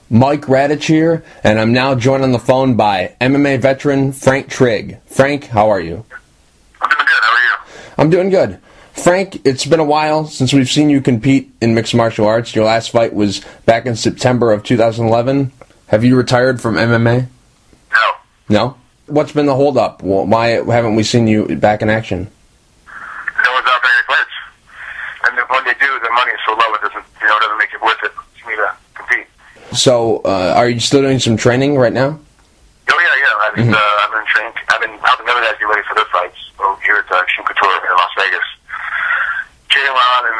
Mike Radich here, and I'm now joined on the phone by MMA Veteran Frank Trigg. Frank, how are you? I'm doing good. How are you? I'm doing good. Frank, it's been a while since we've seen you compete in mixed martial arts. Your last fight was back in September of 2011. Have you retired from MMA? No. No? What's been the holdup? Why haven't we seen you back in action? No one's out there any fights. And when they do, the money is so low it doesn't make it worth it for me to compete. So, are you still doing some training right now? Oh yeah. I've been training. I've been helping other guys get ready for their fights over here at Extreme Couture in Las Vegas. J-Lon and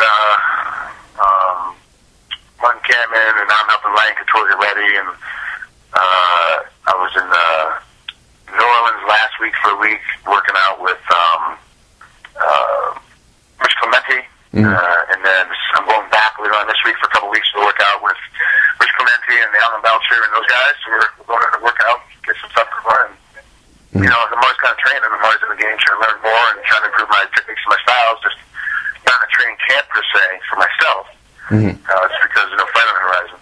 Martin Cameron, and I'm helping Ryan Couture get ready. And I was in New Orleans last week for a week working out with Rich Clemente. And then I'm going back later on this week for a couple weeks to work out with Rich Clemente and Alan Belcher and those guys. So we're going in to work out, get some stuff going. And, I'm always kind of training. I'm always in the game trying to learn more and trying to improve my techniques and my styles. Just not a training camp per se for myself. It's because there's no fight on the horizon.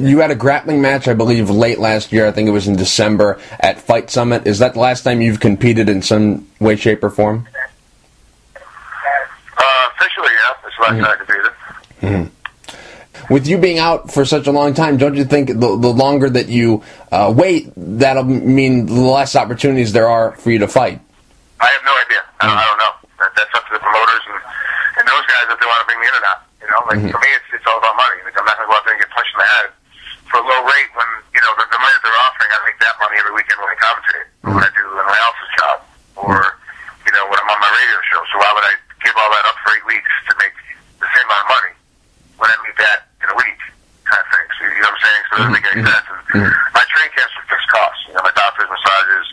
You had a grappling match, I believe, late last year. I think it was in December at Fight Summit. Is that the last time you've competed in some way, shape, or form? Officially, yeah. That's the last time I competed. With you being out for such a long time, don't you think the longer that you wait, that'll mean the less opportunities there are for you to fight? I have no idea. I don't know. That's up to the promoters and those guys if they want to bring me in or not. For me, it's all about money. I'm not going to go out there and get punched in the head for a low rate when, the money that they're offering, I make that money every weekend when I commentate, or when I do an else's job, or, when I'm on my radio show. So why would I give all that up for 8 weeks to make the same amount of money when I make that in a week kind of thing? So, you know what I'm saying? So it doesn't make any sense. And my training camps are fixed costs. My doctors, massages,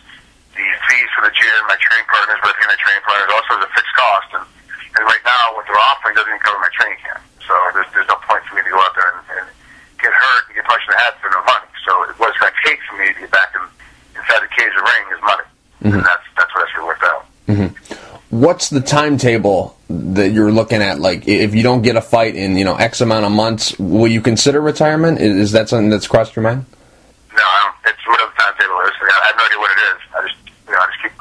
the fees for the gym, my training partners, but my training partners also is a fixed cost. And right now, what they're offering doesn't even cover my training camp. So there's no point for me to go out there and get hurt and get punched in the head for no money. So what it's going to take for me to get back inside the cage or ring is money. And that's what I should work out. What's the timetable that you're looking at? Like, if you don't get a fight in, X amount of months, will you consider retirement? Is that something that's crossed your mind? No, I don't. It's whatever the timetable is. I have no idea what it is. I just keep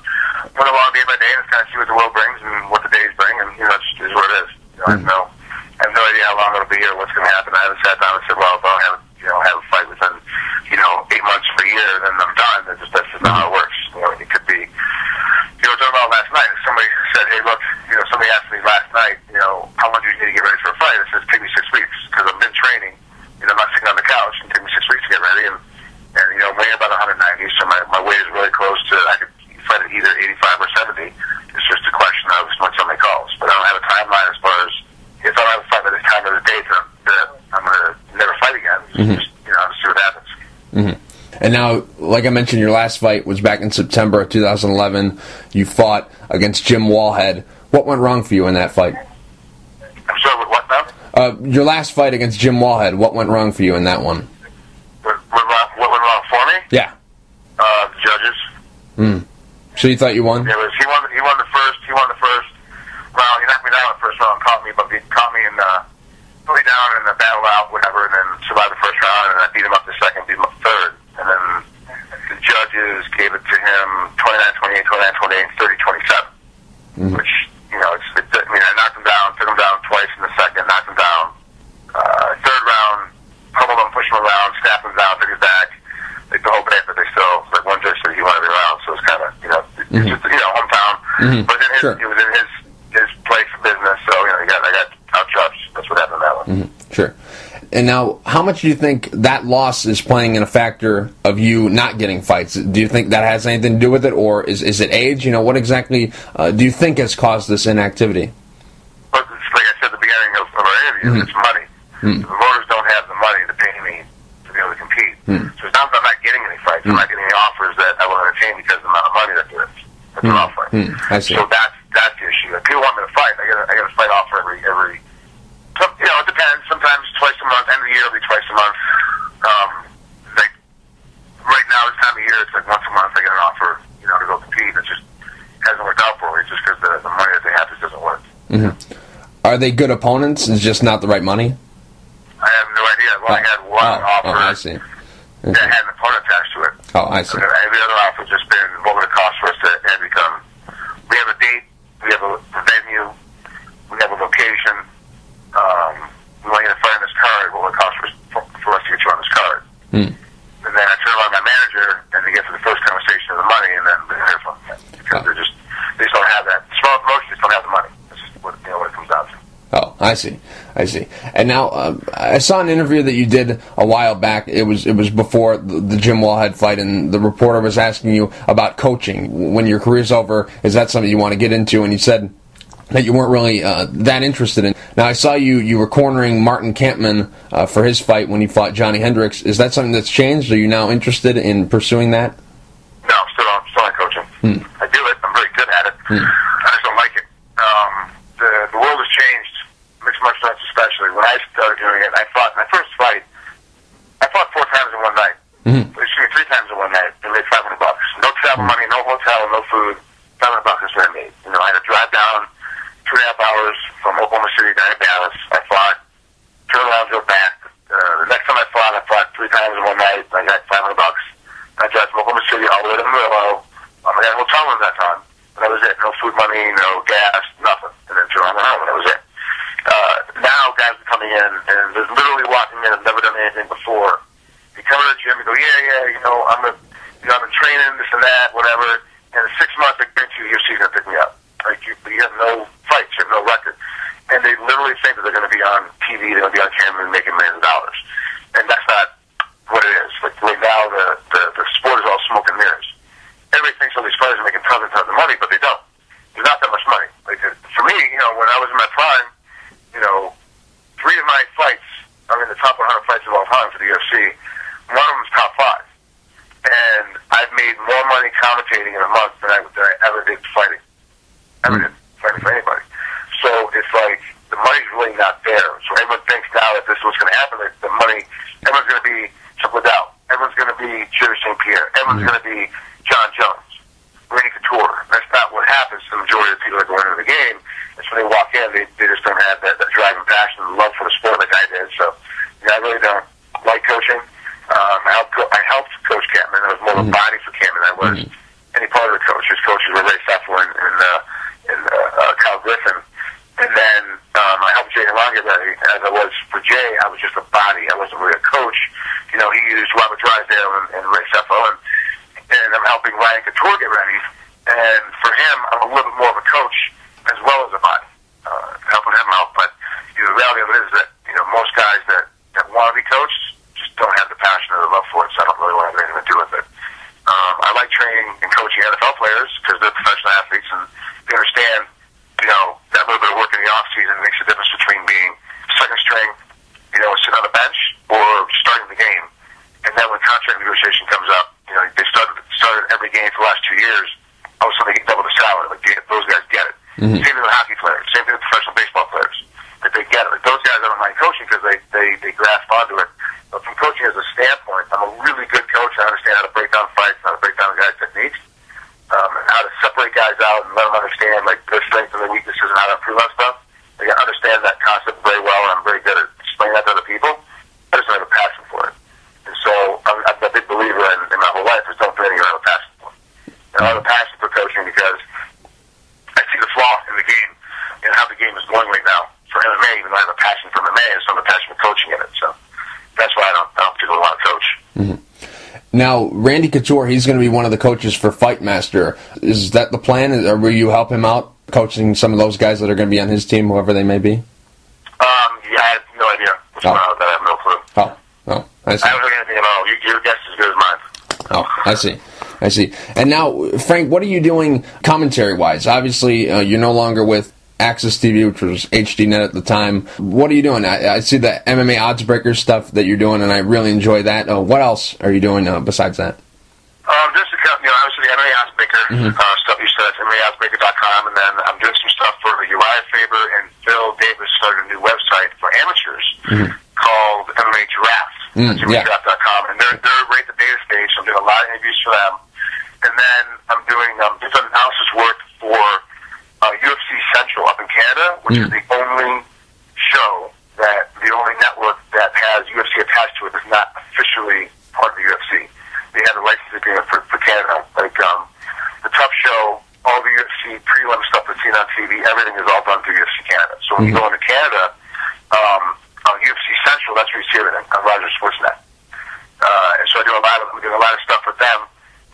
going along day by day and kind of see what the world brings and what the days bring, and it just is what it is. I have no idea how long it'll be or what's going to happen. I haven't sat down and said, well, if I don't have a fight within 8 months to a year, then I'm done. That's just not how it works. It could be. Talking about last night, somebody said, hey, look, somebody asked me last night, how long do you need to get ready for a fight? I said, take me 6 weeks, because I've been training. I'm not sitting on the couch. It take me 6 weeks to get ready, and weighing about 190, so my weight is really close to, I could fight at either 85 or 70. It's just a question of when somebody calls. But I don't have a timeline as far as, if I don't have a fight by this time of the day, that I'm going to never fight again. Just, see what happens. And now, like I mentioned, your last fight was back in September of 2011. You fought against Jim Wallhead. What went wrong for you in that fight? I'm sorry, with what now? Your last fight against Jim Wallhead, what went wrong for you in that one? What went wrong for me? Yeah. The judges. So you thought you won? He won the first round. He knocked me down in the first round, caught me and put me down in the battle out, whatever, and then survived the first round, and I beat him up the second, beat him up the third. And then the judges gave it to him 29-28, 29-28, 30-27. Which, I knocked him down, took him down twice in the second, knocked him down. Third round, pummeled him, pushed him around, snapped him down, took his back. They the whole band, but they still, one judge said he won every round, so it's kind of, it's just, hometown. But it was in his place of business, so, I got out-judged. That's what happened in that one. Sure. And now, how much do you think that loss is playing in a factor of you not getting fights? Do you think that has anything to do with it, or is it age? What exactly do you think has caused this inactivity? Well, like I said at the beginning of our interview, it's money. The promoters don't have the money to pay me to be able to compete. So it's not that I'm not getting any fights. I'm not getting any offers that I will entertain because of the amount of money that they're offering. I see. So that's the issue. If people want me to fight, I get a fight offer every. It depends. Sometimes twice a month. End of the year, it'll be twice a month. Right now, this time of year, it's like once a month. I get an offer, to go compete. It just hasn't worked out for me. It's just because the money that they have just doesn't work. Are they good opponents? It's just not the right money? I have no idea. only had one offer I see. that had an opponent attached to it. Oh, I see. Every other offer has just been what would it cost for us to become. We have a date, we have a venue, we have a location. We want you to find this card. What would it cost for us to get you on this card? And then I turn around to my manager, and they get to the first conversation of the money, and then they hear from them because they just don't have that. Small promotions just don't have the money. That's just what it comes down to. Oh, I see. And now I saw an interview that you did a while back. It was before the Jim Wallhead fight, and the reporter was asking you about coaching. When your career's over, is that something you want to get into? And you said that you weren't really that interested in. Now I saw you were cornering Martin Kampmann for his fight when he fought Johnny Hendricks. Is that something that's changed? Are you now interested in pursuing that? No, I'm still not coaching. I do it. I'm very good at it. I just don't like it. The world has changed. Mixed martial arts especially. When I started doing it, I fought my first fight. I fought 4 times in one night. Excuse me, 3 times in one night. I made $500. No travel money, no hotel, no food. $500 is what I made. I had to drive down 2.5 hours from Oklahoma City down to Dallas. I fought, turn around, go back. The next time I fought 3 times in one night. I got $500. I drive from Oklahoma City all the way to Amarillo. I got a hotel room that time. And that was it. No food money, no gas, nothing. And then turn around home, and that was it. Now guys are coming in, and they're literally walking in, have never done anything before. You come to the gym, you go, I'm been training, this and that, whatever. And in 6 months, I guarantee you, UFC's going to pick me up. Like, you have no fights, you have no record. And they literally think that they're going to be on TV, they're going to be on camera and making millions of dollars. And that's not what it is. Like, right now, the sport is all smoke and mirrors. Everybody thinks all these fighters are making tons and tons of money, but they don't. There's not that much money. Like, for me, when I was in my prime, 3 of my fights are in the top 100 fights of all time for the UFC. One of them's top 5. And I've made more money commentating in a month than I ever did fighting. Ever did fighting for anybody. So it's like, the money's really not there. So everyone thinks now that this is what's going to happen, that the money, everyone's going to be Chuck Liddell. Everyone's going to be Jerry St. Pierre. Everyone's going to be John Jones. Radich Couture. That's not what happens to the majority of the people that go into the game. It's when they walk in, they just don't have that drive and passion and love for the sport like I did. So, I really don't like coaching. I helped Coach Kampmann. I was more of a body for Kampmann than I was any part of the coach. His coaches were Ray Seffler and Kyle Griffin. And then I helped Jay Along get ready. As I was for Jay, I was just a body. I wasn't really a coach. He used Robert Drysdale and Ray Seffler. And I'm helping Ryan Couture get ready. And for him, I'm a little bit more of a coach as well as a body, helping him out. But the reality of it is that most guys that want to be coached just don't have the passion or the love for it. So I don't really want to have anything to do with it. I like training and coaching NFL players because they're professional athletes and they understand, that little bit of work in the off season makes a difference between being second string, sitting on the bench, or starting the game. And then when contract negotiation comes up, they started every game for the last 2 years. All of a sudden they get double the salary. Like those guys get it. Same thing with hockey players. Same thing with professional baseball players. Like they get it. Like those guys I don't mind coaching because they grasp onto it. But from coaching as a standpoint, I'm a really good coach. I understand how to break down fights, how to break down guys' techniques, and how to separate guys out and let them understand like their strengths and their weaknesses and how to improve on stuff. Like I understand that concept very well, and I'm very good at explaining that to other people. I just don't have a passion for it. And so I'm a big believer in my whole life is don't do anything you don't have a passion for. And I have a passion for coaching because I see the flaw in the game and how the game is going right now for MMA, even though I have a passion for MMA and so I have a passion for coaching in it. So that's why I don't particularly want to coach. Now, Randy Couture, he's going to be one of the coaches for Fight Master. Is that the plan? Or will you help him out coaching some of those guys that are going to be on his team, whoever they may be? Yeah, I have no idea. I have no clue. Oh, I see. I haven't heard anything at all. Your guess is as good as mine. Oh, I see. And now, Frank, what are you doing commentary-wise? Obviously, you're no longer with Access TV, which was HDNet at the time. What are you doing? I see the MMA Oddsbreaker stuff that you're doing, and I really enjoy that. What else are you doing besides that? Just obviously the MMA Oddsbreaker stuff you said, MMAOddsbreaker.com, and then I'm doing some stuff for Uriah Faber and Phil Davis started a new website for amateurs called MMA Draft. That's MMADraft.com, and they're right at the beta stage, so I'm doing a lot of interviews for them. And then I'm doing some analysis work for UFC Central up in Canada, which is the only show the only network that has UFC attached So when you go into Canada, on UFC Central, that's where you see everything on Rogers Sportsnet. And so we do a lot of stuff with them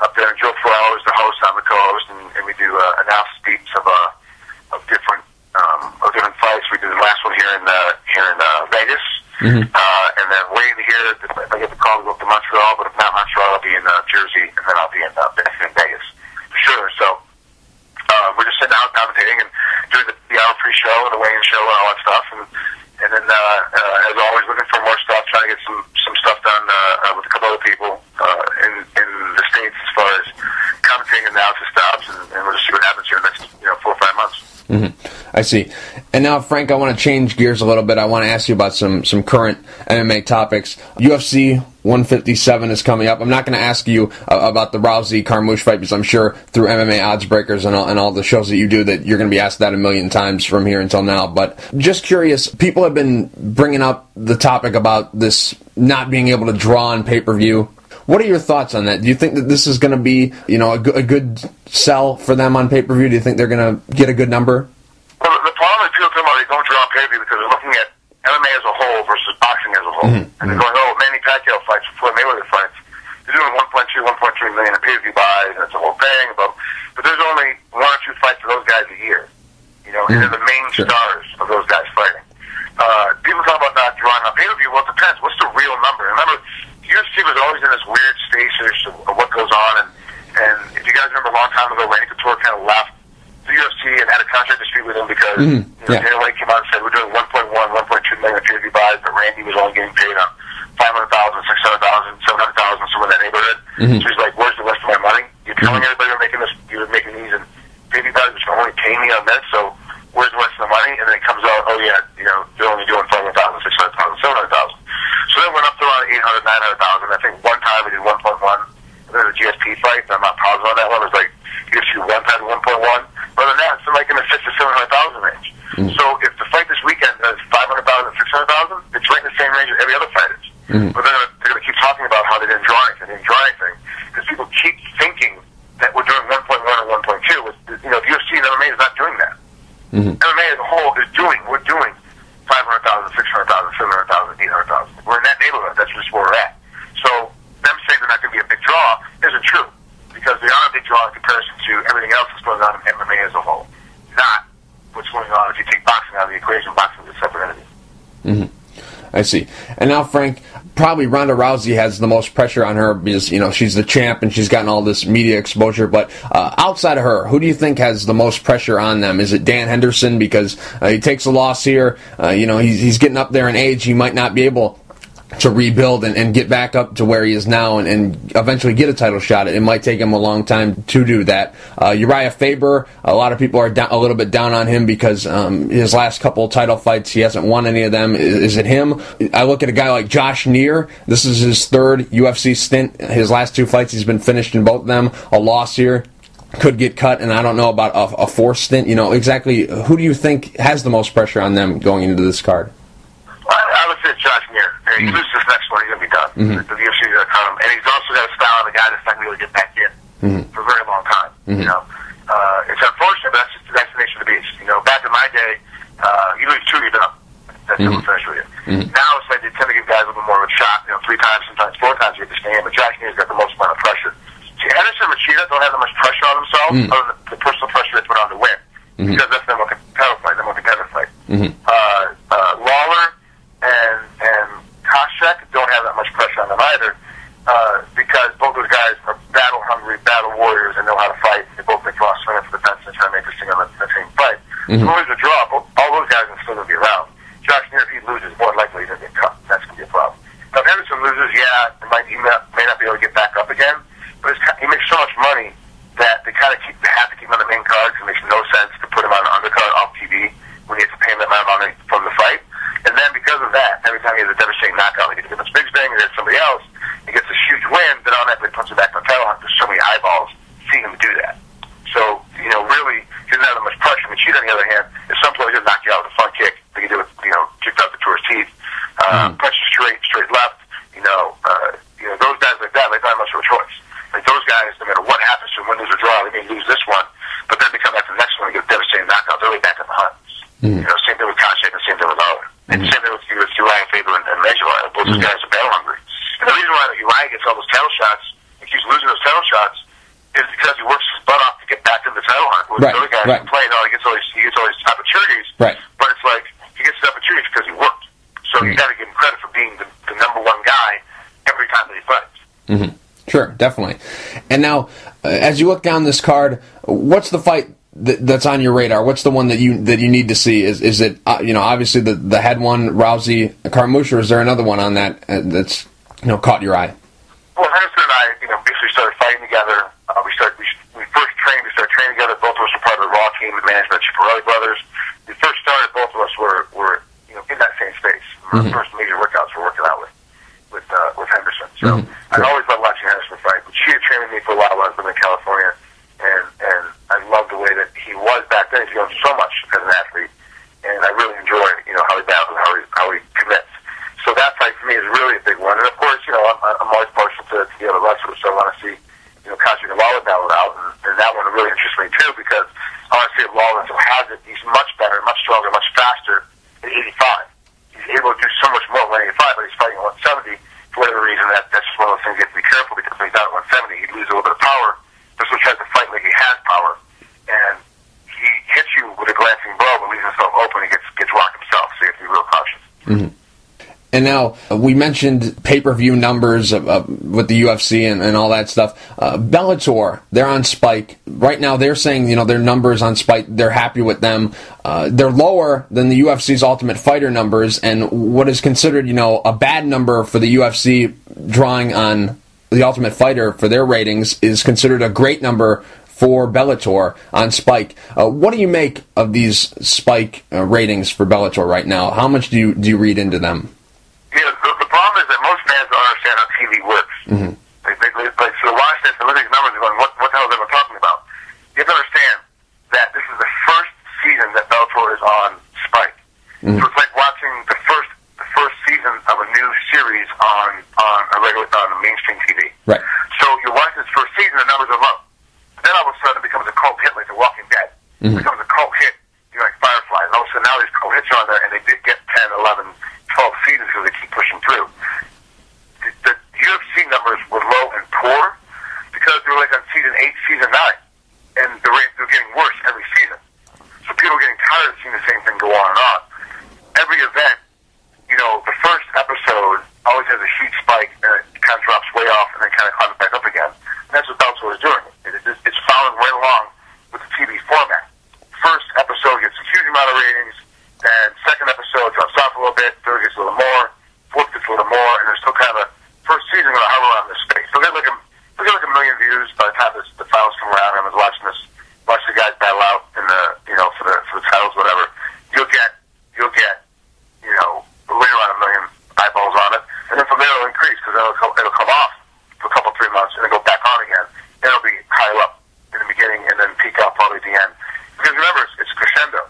up there. And Joe Ferrell is the host, I'm the co-host, and we do analysis beats of different fights. We did the last one here in Vegas, and then waiting to hear if I get the call to go up to Montreal. But if not Montreal, I'll be in Jersey, and then I'll be in Vegas for sure. So we're just sitting out commentating and doing the hour pre-show and the weigh-in show and all that stuff, and then as always, looking for more stuff, trying to get some stuff done with a couple other people in the States as far as commentating and analysis stops, and we'll just see what happens here in the next 4 or 5 months. I see. And now, Frank, I want to change gears a little bit. I want to ask you about some current MMA topics. UFC 157 is coming up. I'm not going to ask you about the Rousey-Carmouche fight because I'm sure through MMA Odds Breakers and all the shows that you do that you're going to be asked that a million times from here until now. But just curious, people have been bringing up the topic about this not being able to draw on pay-per-view. What are your thoughts on that? Do you think that this is going to be, a good sell for them on pay-per-view? Do you think they're going to get a good number? Well, the problem is people talking about they don't draw on pay-per-view because they're looking at MMA as a whole versus boxing as a whole. And they're going, Manny Pacquiao fights, Floyd Mayweather fights. They're doing 1.2, 1.3 million in pay-per-view buys, and it's a whole thing. But there's only 1 or 2 fights for those guys a year. And they're the main stars of those guys fighting. People talk about not drawing on pay-per-view. Well, it depends. What's the real number? Remember, UFC was always in this weird stasis of what goes on, and if you guys remember a long time ago, Randy Couture kind of left the UFC and had a contract dispute with him because Dana White came out and said we're doing 1.1, 1.2 million pay-per-view buys, but Randy was only getting paid on 500,000, 600,000, 700,000, somewhere in that neighborhood. So he's like, "Where's the rest of my money? You're telling everybody you're making these and pay-per-view buys, but you're only paying me on this. So where's the rest of the money?" And then it comes out, they're only doing 500,000, 600,000, 700,000. So then went up to around 800,000, 900,000. I think one time we did 1.1. And then the GSP fight, I'm not positive on that one. It was like UFC 1 had 1.1. But other than that, it's like in the 600,000 to 700,000 range. So if the fight this weekend does 500,000 and 600,000, it's right in the same range as every other fight is. But then they're going to keep talking about how they didn't draw anything, because people keep thinking that we're doing 1.1 or 1.2. The UFC and MMA is not doing that. MMA as a whole we're doing 500,000, 600,000, 700,000, 800,000. We're in that neighborhood. That's just where we're at. So them saying they're not going to be a big draw isn't true, because they are a big draw in comparison to everything else that's going on in MMA as a whole. Not what's going on if you take boxing out of the equation. Boxing is a separate entity. I see. And now, Frank, probably Ronda Rousey has the most pressure on her because, she's the champ and she's gotten all this media exposure. But outside of her, who do you think has the most pressure on them? Is it Dan Henderson because he takes a loss here? He's getting up there in age. He might not be able to rebuild and get back up to where he is now and eventually get a title shot. It might take him a long time to do that. Uriah Faber, a lot of people are a little bit down on him because his last couple of title fights, he hasn't won any of them. Is it him? I look at a guy like Josh Neer. This is his 3rd UFC stint. His last 2 fights, he's been finished in both of them. A loss here. Could get cut, and I don't know about a 4th stint. Exactly who do you think has the most pressure on them going into this card? I would say Josh Neer. He loses this next one, he's going to be done. The UFC is going to cut him. And he's also got a style of a guy that's not going to be able to get back in for a very long time. It's unfortunate, but that's the nature of the beast. Back in my day, you lose 2, you're done. That's it, we'll finish with you. Now it's like they tend to give guys a little bit more of a shot. 3 times, sometimes 4 times you get to stay in, but Josh Neer's got the most amount of pressure. See, Henderson and Machida don't have that much pressure on themselves, other than the personal pressure they put on to win. Because that's their more competitive fight. Lawler and Koscheck don't have that much pressure on them either, because both those guys are battle-hungry, battle warriors, and know how to fight. They both make loss swinging for the fence and try to make this thing on the same fight. So always a draw. All those guys are still going to be around. Josh Neer, if he loses, more likely he's going to get cut. That's going to be a problem. Now, if Henderson loses, he may not be able to get back up again, but he makes so much money that they have to keep him on the main card, because it makes no sense to put him on an undercard off TV when he has to pay him that amount of money from the fight. And then because of that, every time he has a devastating knockout, like he gets Big Bang, or gets somebody else, he gets this huge win, then automatically puts him back on the title hunt. There's so many eyeballs seeing him do that. So, really, he doesn't have that much pressure. Machida, on the other hand, if some players just knock you out with a front kick, they can do it, kicked out the tourist teeth, punch you straight left, those guys like that, they don't have much of a choice. Like those guys, no matter what happens to them, win, lose, or draw, they may lose this one, but then they come back to the next one and get a devastating knockout. They're really back in the hunt. Same thing with Koscheck. guys are battle hungry. And the reason why Uriah gets all those title shots and keeps losing those title shots is because he works his butt off to get back in the title hunt. With the other guys who play, he gets all these opportunities. Right. But it's like he gets the opportunities because he worked. So you got to give him credit for being the number one guy every time that he fights. Mm-hmm. Sure, definitely. And now, as you look down this card, what's the fight that's on your radar? What's the one that you need to see? Is it obviously the head one, Rousey, Carmouche, or is there another one on that that's caught your eye? Well, Henderson and I basically started fighting together. We first trained. We started training together. Both of us were part of the Raw team and management of Chiparelli brothers. We first started. Both of us were in that same space. Our first major workouts were working out with Henderson. So I always loved watching Henderson fight. But she had trained with me for a while when I was living in California, and I loved the way that he was back then. He's grown so much as an athlete, and I really enjoy how he battles and how he commits. So that fight for me is really a big one. And of course, I'm always partial to the other wrestlers, so I want to see Castro and Lawler battle out, and that one really interests me too because I want to see if Lawler still has it. He's much better, much stronger, much faster at 85. He's able to do so much more at 185, but he's fighting at 170 for whatever reason. That's just one of those things you have to be careful because when he's down at 170, he'd lose a little bit of power. This one tries to fight like he has power, and he hits you with a glancing blow, but leaves himself open. He gets rocked himself, so you have to be real cautious. Mm-hmm. And now, we mentioned pay-per-view numbers with the UFC and all that stuff. Bellator, they're on Spike. Right now, they're saying, their numbers on Spike, they're happy with them. They're lower than the UFC's Ultimate Fighter numbers, and what is considered, a bad number for the UFC drawing on the Ultimate Fighter for their ratings is considered a great number for Bellator on Spike. What do you make of these Spike ratings for Bellator right now? How much do you read into them? Yeah, the problem is that most fans don't understand how TV works. Mm-hmm. So watch this and look at these numbers and going, what the hell is everyone talking about? You have to understand that this is the first season that Bellator is on Spike. Mm-hmm. So it's like watching the first season of a new series on mainstream TV. Right. So you watch this first season, the numbers are low. Then all of a sudden it becomes a cult hit like The Walking Dead. Mm-hmm. It becomes a cult hit, like Firefly. And all of a sudden now these cult hits are on there, and they did get 10, 11, 12 seasons because they keep pushing through. The UFC numbers were low and poor because they were like on season 8, season 9, and they're getting worse every season. So people are getting tired of seeing the same thing go on and on. Every event, the first episode always has a huge spike, and it kind of drops way off, and then kind of climbs back up again. And that's what Bellator is doing. It's following right along with the TV format. First episode gets a huge amount of ratings, and second episode drops off a little bit, third gets a little more, fourth gets a little more, and there's still kind of a first season going to hover around this space. So we'll get like a million views by the time the finals come around. I was watching the guys battle out in the for the titles, whatever. You'll get right around a million eyeballs on it, and then from there it'll increase because it'll come off for a couple 3 months and then go back on again. And it'll be high up in the beginning and then peak out probably at the end. Because remember, it's crescendo.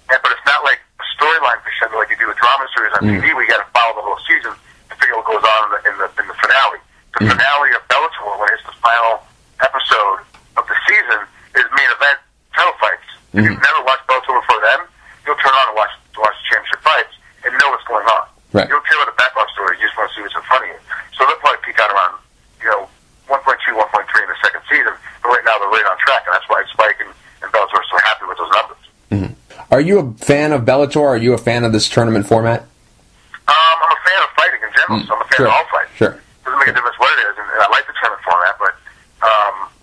But it's not like a storyline crescendo like you do with drama series on TV where you got to follow the whole season to figure out what goes on in the finale. The finale of Bellator, when it's the final episode of the season, is main event title fights. If you've never watched Bellator before then, you'll turn on and watch the championship fights and know what's going on. Right. You don't care about the background story. You just want to see what's in front of you. So they'll probably peak out around 1.2, 1.3 in the second season. But right now they're right on track, and that's why Spike and Bellator are so happy with those numbers. Mm-hmm. Are you a fan of Bellator? Are you a fan of this tournament format? I'm a fan of fighting in general, so I'm a fan of all fighting. Sure. Doesn't make a difference what it is, and I like the tournament format, but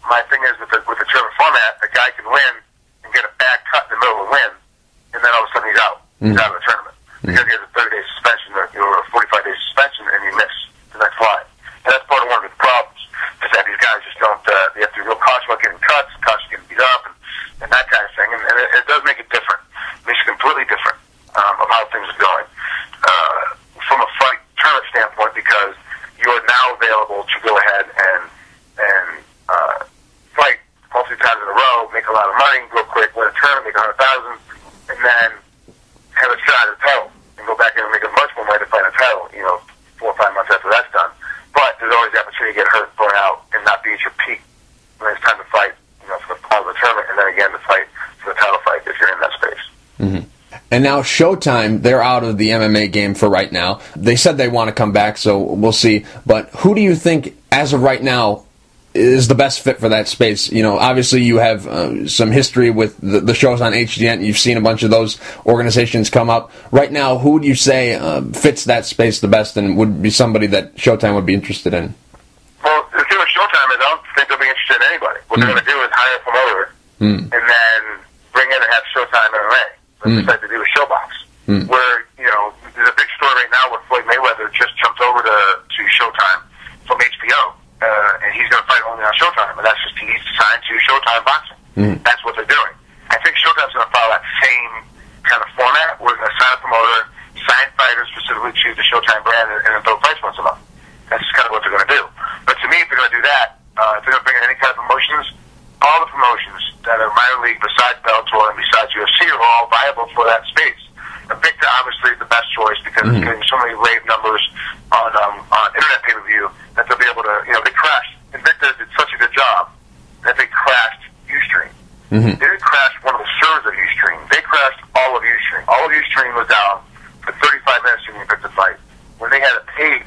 my thing is with the tournament format, a guy can win and get a bad cut in the middle of a win, and then all of a sudden he's out. He's out of the tournament. Because he has a 30-day suspension or a 45-day suspension, and you miss the next line. And that's part of one of the problems, is that these guys just don't, they have to be real cautious about getting cuts, cautious getting beat up, and that kind of thing. And it does make it different. It makes it completely different of how things are going. From a fight tournament standpoint, because you are now available to go ahead and fight multiple times in a row, make a lot of money, real quick, win a tournament, make 100,000, and then have a shot at the title and go back in and make a much more money to fight a title, 4 or 5 months after that's done. But there's always the opportunity to get hurt, burn out, and not be at your peak when it's time to fight, for the part of the tournament, and then again to fight for the title fight if you're in that space. Mm-hmm. And now Showtime, they're out of the MMA game for right now. They said they want to come back, so we'll see. But who do you think, as of right now, is the best fit for that space? You know, obviously you have some history with the shows on HDN. You've seen a bunch of those organizations come up. Right now, who would you say fits that space the best and would be somebody that Showtime would be interested in? Well, the thing with Showtime is I don't think they'll be interested in anybody. What they're going to do is hire a promoter and then bring in and have Showtime MMA. Just like they do with Showbox. Where, you know, there's a big story right now where Floyd Mayweather just jumped over to Showtime from HBO. And he's going to fight only on Showtime. And that's just, he needs to sign to Showtime Boxing. That's what they're doing. I think Showtime's going to follow that same kind of format. We're going to sign a promoter, sign fighters specifically to the Showtime brand, and then throw fights once a month. That's just kind of what they're going to do. But to me, if they're going to do that, if they're going to bring in any kind of promotions, all the promotions that are minor league besides Bellator and besides UFC are all viable for that space. Invicta obviously is the best choice because it's getting so many rave numbers on internet pay-per-view that they'll be able to, you know, they crashed. Invicta did such a good job that they crashed Ustream. They didn't crash one of the servers of Ustream. They crashed all of Ustream. All of Ustream was down for 35 minutes during the Invicta fight when they had a paid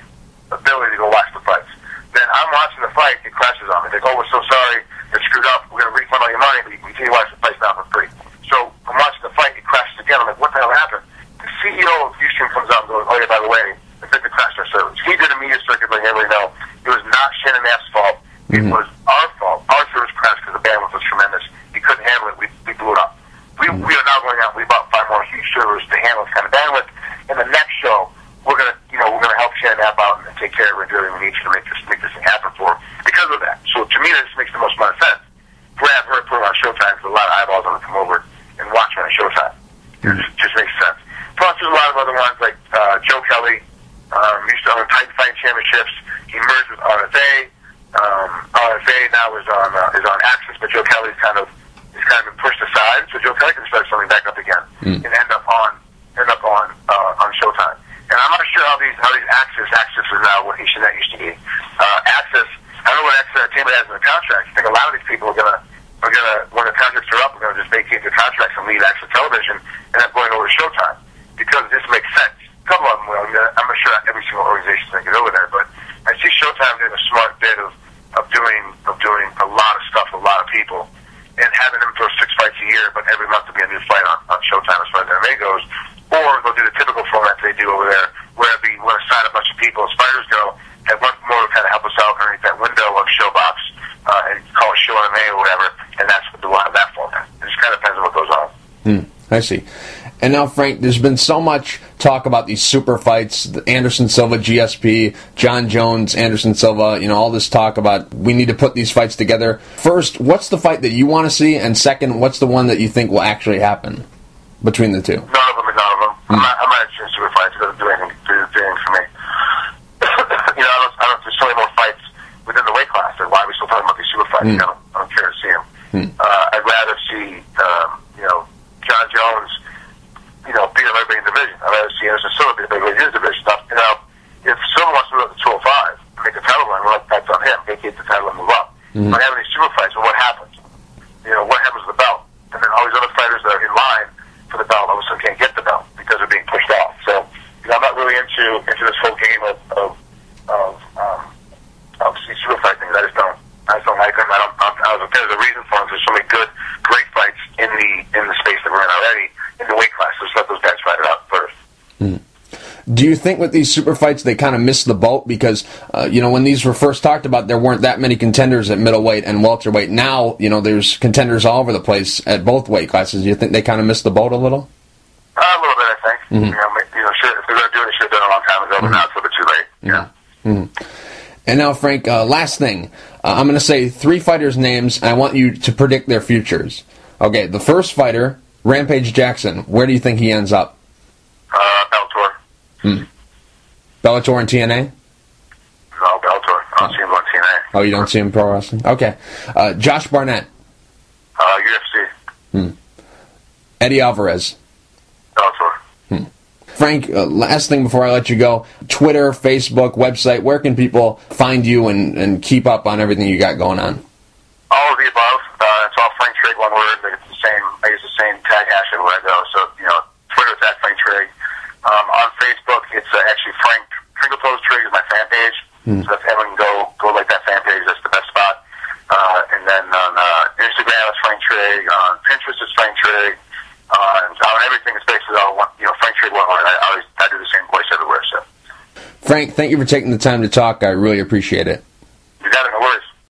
ability to go watch the fights. Then I'm watching the fight, it crashes on me. They go, oh, we're so sorry, they're screwed up, we're going to refund all your money, but you can continue to watch the fights now for free. So I'm watching the fight, it crashes again. I'm like, what the hell happened? The CEO of Ustream comes out and goes, oh yeah, by the way, Invicta crashed our servers. He did a media circuit letting everybody know it was not Shannon Knapp's fault. It was our fault. Our servers crashed because the bandwidth was tremendous. He couldn't handle it. We blew it up. We are now going out. We bought 5 more huge servers to handle this kind of bandwidth. In the next show, we're gonna help Shannon Knapp out and take care of her and do everything we need to make this thing happen for her because of that. So to me, this makes the most amount of sense. Grab her, put her on Showtime, because a lot of eyeballs on to come over and watch her on Showtime. It just makes sense. Plus, there's a lot of other ones like Joe Kelly. Used to own Titan Fighting Championships. He merged with RFA. RFA now is on Axis, but Joe Kelly's kind of been pushed aside. So Joe Kelly can start something back up again and end up on Showtime. And I'm not sure how these Axis is now what HNet used to be. Axis, I don't know what Axis Entertainment has in the contract. I think a lot of these people are gonna when the contracts are up, we're gonna just vacate their contracts and leave Axis Television and then going over to Showtime because this makes sense. A couple of them will. I'm not sure every single organization can get over there, but I see Showtime doing a smart bit of doing a lot of stuff with a lot of people and having them throw 6 fights a year, but every month to be a new fight on Showtime as far as MMA goes. Or they'll do the typical format they do over there, where we want to sign a bunch of people as fighters go, have one promoter kind of help us out underneath that window of Showbox and call it Show MMA or whatever, and that's what they want in that format. It just kind of depends on what goes on. I see. And now, Frank, there's been so much talk about these super fights, the Anderson Silva, GSP, John Jones, Anderson Silva, all this talk about we need to put these fights together. First, what's the fight that you want to see? And second, what's the one that you think will actually happen between the two? None of them. I'm not interested in super fights. It doesn't do anything for me. There's so many more fights within the weight class. Then why are we still talking about these super fights? I don't care to see them. I'd rather see, John Jones, beat everybody in the division. I'd rather see Anderson Silva beat everybody in his division. If Silva wants to go to 205 and make a title run, well, that's on him. Vacate the title and move up. By having these super fights, well, what happens? What happens with the belt? And then all these other fighters that are in line for the belt all of a sudden can't get the belt because they're being pushed off. So, I'm not really into this whole game of these super fight things. I just don't like them. There's a reason for them. There's so many great fights in the space that we're in already in the weight class. Just let those guys fight it out first. Do you think with these super fights they kind of missed the boat because when these were first talked about there weren't that many contenders at middleweight and welterweight. Now there's contenders all over the place at both weight classes. Do you think they kind of missed the boat a little? A little bit, I think. If they're going to do it, they should have done it a long time ago. But now it's a little bit too late. And now, Frank, last thing. I'm going to say 3 fighters' names, and I want you to predict their futures. Okay, the first fighter, Rampage Jackson. Where do you think he ends up? Bellator. Bellator and TNA? No, Bellator. I don't see him on TNA. Oh, you don't see him pro wrestling? Okay. Josh Barnett? UFC. Eddie Alvarez? Bellator. Frank, last thing before I let you go, Twitter, Facebook, website, where can people find you and keep up on everything you got going on? All of the above. It's all Frank Trigg, one word. I use the same tag hash everywhere I go. So, Twitter, it's So if anyone can go like that fan page, that's the best spot. And then on Instagram, it's Frank Trigg. On Pinterest, it's Frank Trigg. On everything, it's basically all one, Frank Trigg 1. I do the same voice everywhere. So, Frank, thank you for taking the time to talk. I really appreciate it.